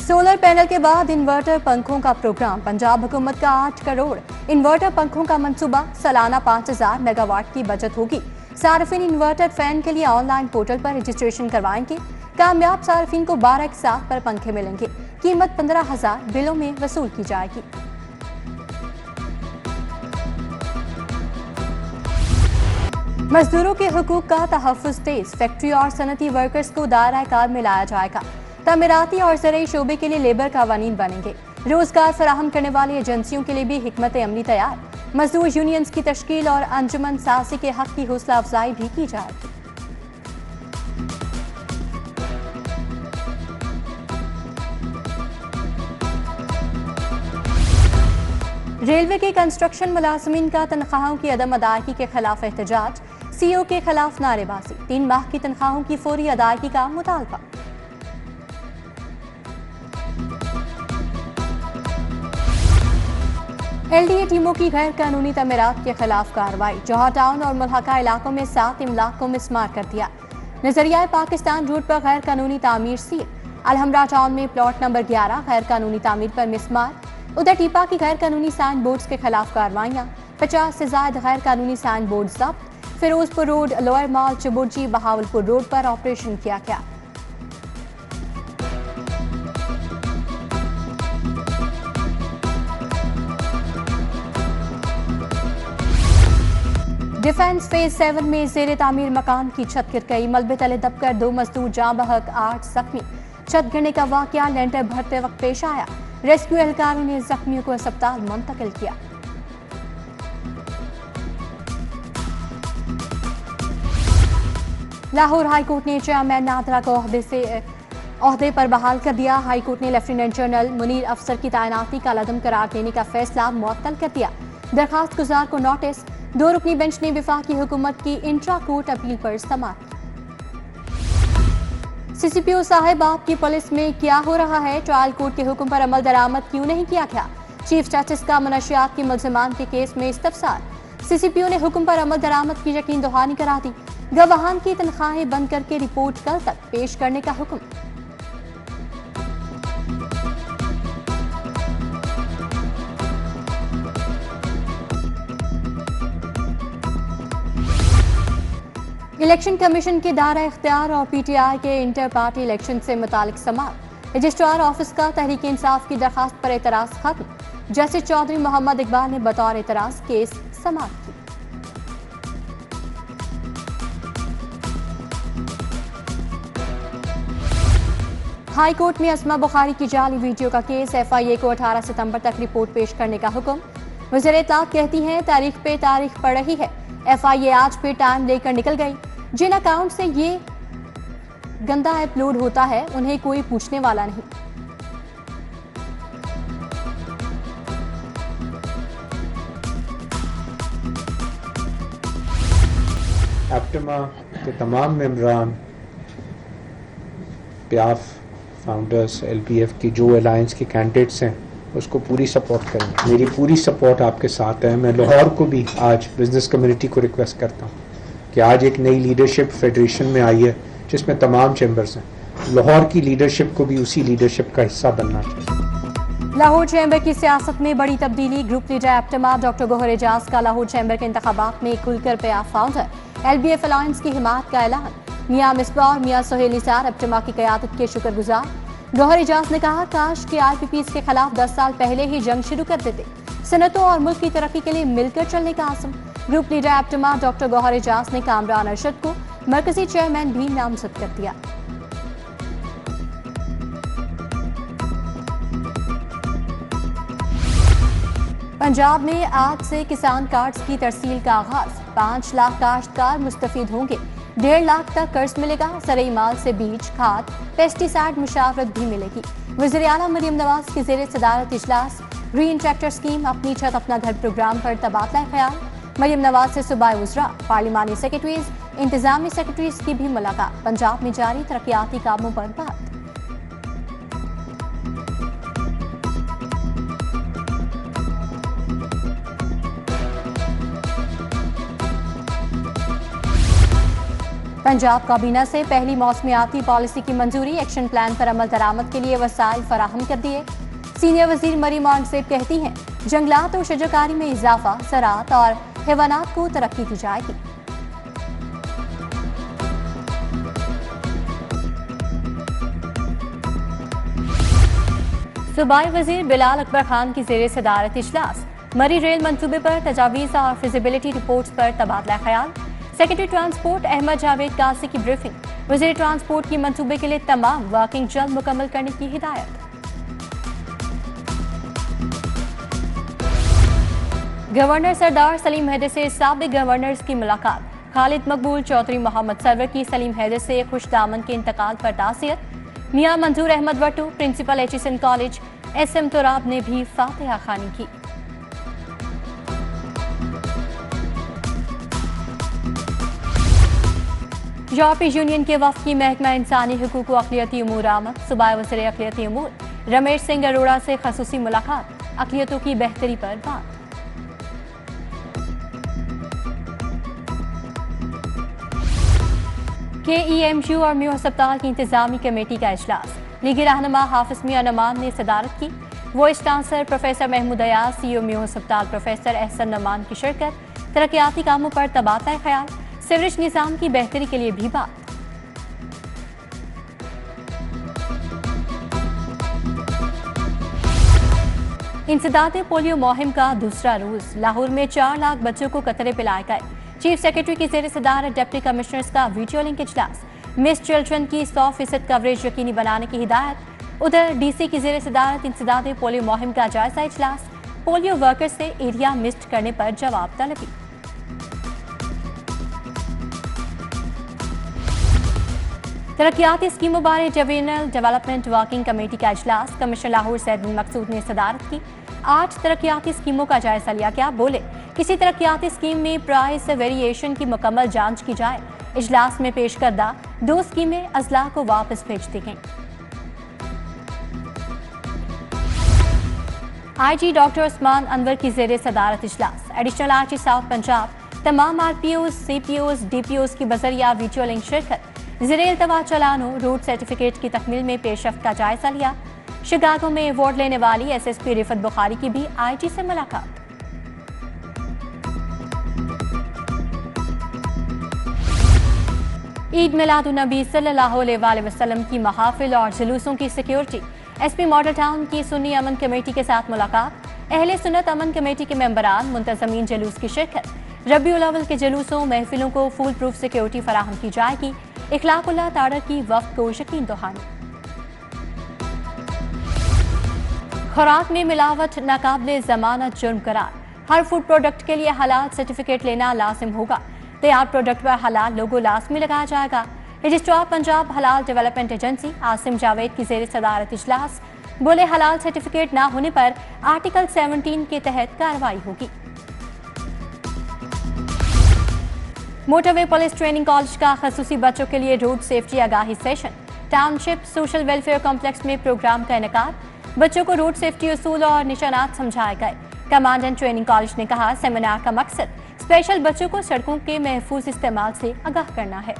Solar panel के बाद inverter पंखों का प्रोग्राम। पंजाब हुकूमत का 8 करोड़ इन्वर्टर पंखों का मंसूबा। सालाना 5000 मेगावाट की बचत होगी। सार्फिन इन्वर्टर फैन के लिए ऑनलाइन पोर्टल पर रजिस्ट्रेशन करवाएंगे। कामयाब सार्फिन को 12 एक साथ पर पंखे मिलेंगे। कीमत 15,000 बिलों में वसूल की जाएगी। मजदूरों के हुकूक का तहफ्फुज़ तेज। फैक्ट्री और सनती वर्कर्स को दायरा कार में लाया जाएगा। तमीराती और ज़राई शोबे के लिए लेबर कानून बनेंगे। रोजगार फराहम करने वाली एजेंसियों के लिए भी हिकमत अमली तैयार। मजदूर यूनियंस की तश्कील और अंजुमन सासी के हक की हौसला अफजाई भी की जाएगी। रेलवे के कंस्ट्रक्शन मुलाजमीन का तनख्वाहों की अदम अदायगी के खिलाफ एहतजाज। सीओ के खिलाफ नारेबाजी। 3 माह की तनख्वाहों की फौरी अदायगी का मुतालबा। एलडीए टीमों की गैर कानूनी तमीरात के खिलाफ कार्रवाई। जौहर टाउन और मुल्हका इलाकों में 7 इमलाक को मिसमार कर दिया। नजरिया पाकिस्तान रूट पर गैर कानूनी तामीर सील। अलहमरा टाउन में प्लॉट नंबर 11 गैर कानूनी तामीर पर मिसमार। उधर टीपा की गैर कानूनी साइन बोर्ड्स के खिलाफ कार्रवाइयां। 50 से ज्यादा गैर कानूनी साइन बोर्ड जब्त। Ferozepur road, Lower Mall, Chauburji, Bahawalpur road पर ऑपरेशन किया गया। डिफेंस फेज 7 में जेर तामीर मकान की छत गिर गई। मलबे तले दबकर 2 मजदूर जाँ बहक, 8 जख्मी। छत गिरने का वाकया लेंटर भरते वक्त पेश आया। रेस्क्यू एहलकारों ने जख्मियों को अस्पताल मुंतकिल किया। लाहौर हाईकोर्ट ने चेयरमैन नादरा को ओहदे पर बहाल कर दिया। हाईकोर्ट ने लेफ्टिनेंट जनरल मुनीर अफसर की तैनाती का लदम करार देने का फैसला मुअत्तल कर दिया। दरखास्त गुजार को नोटिस। 2 रुकनी बेंच ने वफाकी हुकूमत की इंट्रा कोर्ट अपील पर समाअत। सीसीपीओ साहिब, आपकी पुलिस में क्या हो रहा है? ट्रायल कोर्ट के हुक्म पर अमल दरामद क्यों नहीं किया गया? चीफ जस्टिस का मनशियात के मुल्जिमान के केस में इस्तफसार। सीसीपीओ ने हुक्म पर अमल दरामद की यकीन दहानी करा दी। गवाहान की तनख्वाहें बंद करके रिपोर्ट कल तक पेश करने का हुक्म। इलेक्शन कमीशन के दायरा इख्तियार और पीटीआई के इंटर पार्टी इलेक्शन से मुतालिक समाअत। रजिस्ट्रार ऑफिस का तहरीक इंसाफ की दरखास्त पर एतराज खत्म। जस्टिस चौधरी मोहम्मद इकबाल ने बतौर एतराज केस समाअत की। हाई कोर्ट में असमा बुखारी की जाली वीडियो का केस। एफआईए को 18 सितंबर तक रिपोर्ट पेश करने का हुक्म। वज़ीर इत्तलात कहती हैं तारीख पे तारीख पड़ रही है। एफआईए आज फिर टाइम लेकर निकल गई। जिन अकाउंट से ये गंदा अपलोड होता है उन्हें कोई पूछने वाला नहीं। एप्टमा के तमाम मेंबरान, प्याफ फाउंडर्स, एलपीएफ की जो अलायंस के कैंडिडेट्स हैं उसको पूरी सपोर्ट करेंगे। मेरी पूरी सपोर्ट आपके साथ है। मैं लाहौर को भी आज बिजनेस कम्युनिटी को रिक्वेस्ट करता हूँ कि आज एक नई लीडरशिप फेडरेशन में आई है जिसमें तमाम चैम्बर्स हैं। लाहौर की लीडरशिप को भी उसी लीडरशिप का हिस्सा बनना चाहिए। लाहौर चैम्बर की सियासत में बड़ी तब्दीली। Group leader एप्टमा doctor Gohar Ejaz का लाहौर चैम्बर के इंतखाबात में खुलकर प्याफ फाउंडर एलबीएफ अलायंस की हिमायत का ऐलान। मियां मिसबा और मियां सोहेल निसार एप्टमा की क़यादत के शुक्रगुजार। गौहर एजाज ने कहा काश के आईपीपीज़ के खिलाफ 10 साल पहले ही जंग शुरू कर देते। सनतों और मुल्क की तरक्की के लिए मिलकर चलने का आज़म। Group leader एप्टमा doctor Gohar Ejaz ने कामरान अरशद को मरकजी चेयरमैन भी नामजद कर दिया। पंजाब में आज से किसान कार्ड्स की तरसील का आगाज। 5 लाख काश्तकार मुस्तफीद होंगे। 1.5 लाख तक कर्ज मिलेगा। सराई माल से बीज, खाद, पेस्टिसाइड मुशावरत भी मिलेगी। वज़ीर आला मरियम नवाज की ज़ेर सदारत इजलास। ग्रीन ट्रैक्टर स्कीम, अपनी छत अपना घर प्रोग्राम पर तबादला ख्याल। मरियम नवाज से सूबाई वज़रा, पार्लिमानी सेक्रेटरीज, इंतजामी सेक्रेटरीज की भी मुलाकात। पंजाब में जारी तरक्याती कामों पर बात। पंजाब काबीना से पहली मौसमियाती पॉलिसी की मंजूरी, एक्शन प्लान पर अमल दरामद के लिए वसाइल फराहम कर दिए। सीनियर वजीर मरीम ऑनसेप कहती हैं जंगलात और शजरकारी में इजाफा, ज़राअत और हैवानात को तरक्की की जाएगी। सूबाई वजीर बिलाल अकबर खान की ज़ेरे सदारत इजलास, मरी रेल मंसूबे पर तजावीज़ और फिजिबिलिटी रिपोर्ट्स पर तबादला ख्याल। सेक्रेटरी ट्रांसपोर्ट अहमद जावेद काजी की ब्रीफिंग, वजीर ट्रांसपोर्ट की मंसूबे के लिए तमाम वर्किंग जल्द मुकम्मल करने की हिदायत। गवर्नर सरदार सलीम हैदर से साबिक गवर्नर्स की मुलाकात, खालिद मकबूल, चौधरी मोहम्मद सरवर की सलीम हैदर से खुशदामन के इंतकाल पर ताज़ियत। Mian Manzoor Ahmad Wattoo, principal Aitchison college SM Turab ने भी फातिहा खानी की। यूरोपीय यूनियन के वफ़द की महकमा इंसानी हुकूक व अक़लियती उमूर आमद, सूबाई वज़ीर अक़लियती उमूर रमेश सिंह अरोड़ा से ख़ुसूसी मुलाकात, अक़लियतों की बेहतरी पर बात। KEMU और म्यू अस्पताल की इंतजामी कमेटी का इजलास, लीगी रहनुमा हाफिज मियां नमान ने सदारत की। Vice chancellor professor Mahmood Ayaz, CEO Mayo अस्पताल प्रोफेसर एहसन नमान की शिरकत। तरक्याती कामों पर तबादला ख्याल, सीवरेज निज़ाम की बेहतरी के लिए भी बात। इंसदाद पोलियो मुहिम का दूसरा रोज, लाहौर में 4 लाख बच्चों को कतरे पिलाए गए। चीफ सेक्रेटरी की ज़ेर सदारत डिप्टी कमिश्नर्स का वीडियो लिंक इजलास, मिस चिल्ड्रन की 100% कवरेज यकीनी बनाने की हिदायत। उधर DC की ज़ेर सदारत इंसदाद पोलियो मुहिम का जायजा इजलास, पोलियो वर्कर्स से एरिया मिस्ड करने पर जवाब तलबी। तरक्याती स्कीमों बारे डिवीजनल डेवलपमेंट वर्किंग कमेटी का इजलास, कमिश्नर लाहौर सैयद बिन मकसूद ने सदारत की। 8 तरक्याती स्कीमों का जायजा लिया गया। बोले किसी तरक्याती स्कीम में प्राइस वेरिएशन की मुकम्मल जांच की जाए। इजलास में पेश करदा 2 स्कीमें अजला को वापस भेज दी गईं। IG डॉक्टर उस्मान अनवर की ज़ेरे सदारत इजलास, एडिशनल IG साउथ पंजाब, तमाम RPOs, CPOs, DPOs की बजरिया वीडियो लिंक शिरकत। ज़ेरे इल्तवा चलानो रोड सर्टिफिकेट की तकमील में पेशरफ्त का जायजा लिया। शिकागो में अवार्ड लेने वाली SSP रिफत बुखारी की भी IG से मुलाकात। ईद मिलादुन्नबी सल्लल्लाहु अलैहि वसल्लम की महाफिल और जुलूसों की सिक्योरिटी, SP मॉडल टाउन की सुन्नी अमन कमेटी के साथ मुलाकात। अहले सुन्नत अमन कमेटी के मेंबरान, मुंतजमीन जुलूस की शिरकत। रबीउल अव्वल के जुलूसों महफिलों को फुल प्रूफ सिक्योरिटी फराहम की जाएगी। इखलाकुल्लाह ताड़र की वक्त को यकीन दहानी। खुराक में मिलावट नाकाबिले जमानत जुर्म करार, हर फूड प्रोडक्ट के लिए हलाल सर्टिफिकेट लेना लाजिम होगा। तैयार प्रोडक्ट पर हलाल लोगो लाजमी लगाया जाएगा। रजिस्ट्रार पंजाब हलाल डेवलपमेंट एजेंसी आसिम जावेद की ज़ेर सदारत इजलास, बोले हलाल सर्टिफिकेट ना होने पर आर्टिकल 17 के तहत कार्रवाई होगी। मोटरवे पुलिस ट्रेनिंग कॉलेज का खसूसी बच्चों के लिए रोड सेफ्टी आगाही session, township social welfare complex में प्रोग्राम का इनेकाद। बच्चों को रोड सेफ्टी उसूल और निशानात समझाए गए। कमांडेंट ट्रेनिंग कॉलेज ने कहा सेमिनार का मकसद स्पेशल बच्चों को सड़कों के महफूज इस्तेमाल से आगाह करना है।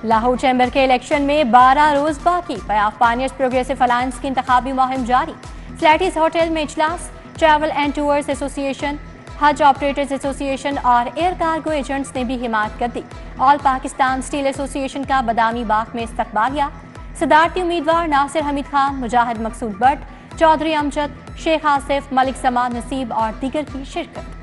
लाहौर चैम्बर के इलेक्शन में 12 रोज बाकी, पयाफ पानियर्स प्रोग्रेसिव अलायंस की इंतखाबी मुहिम जारी। फ्लैटिस होटल में इजलास, ट्रैवल एंड टूर्स एसोसिएशन, हज ऑपरेटर्स एसोसिएशन और एयर कार्गो एजेंट्स ने भी हिमायत कर दी। ऑल पाकिस्तान स्टील एसोसिएशन का बदामी बाग में इस्तकबालिया। सदारती उम्मीदवार नासिर हमीद खान, मुजाहिद मकसूद भट्ट, चौधरी अमजद, शेख आसिफ, मलिक समान नसीब और दीगर की शिरकत।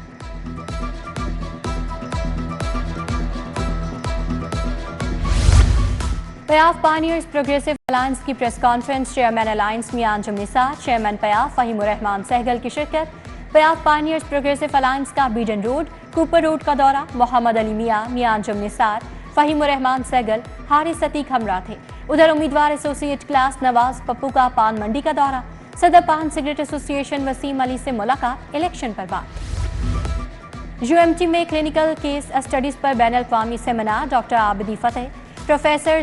पयाफ पानियर्स प्रोग्रेसिव अलायंस की प्रेस कॉन्फ्रेंस, चेयरमैन अलायंस मियां अंजुम निसार, चेयरमैन पयाफ फहीमुर रहमान सहगल की शिरकत। पयाफ पानियर्स प्रोग्रेसिव अलायंस का बीडन रोड, कूपर रोड का दौरा, मोहम्मद अली मियां, मियां अंजुम निसार, फहीमुर रहमान सहगल, हारिस सतीक हमरा थे। उधर उम्मीदवार एसोसिएट क्लास नवाज पप्पू का पान मंडी का दौरा, सदर पान सिगरेट एसोसिएशन वसीम अली से मुलाकात, इलेक्शन पर बात। UMT में क्लिनिकल केस स्टडीज पर बैन अल-अक़वामी सेमिनार, डॉक्टर आबिदी फतेह, प्रोफेसर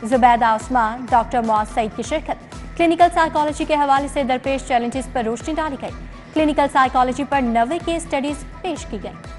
जुबैदा उस्मान, डॉक्टर मुआज़ सईद की शिरकत। क्लिनिकल साइकोलॉजी के हवाले से दरपेश चैलेंजेस पर रोशनी डाली गई। क्लिनिकल साइकोलॉजी पर 90 केस स्टडीज पेश की गई।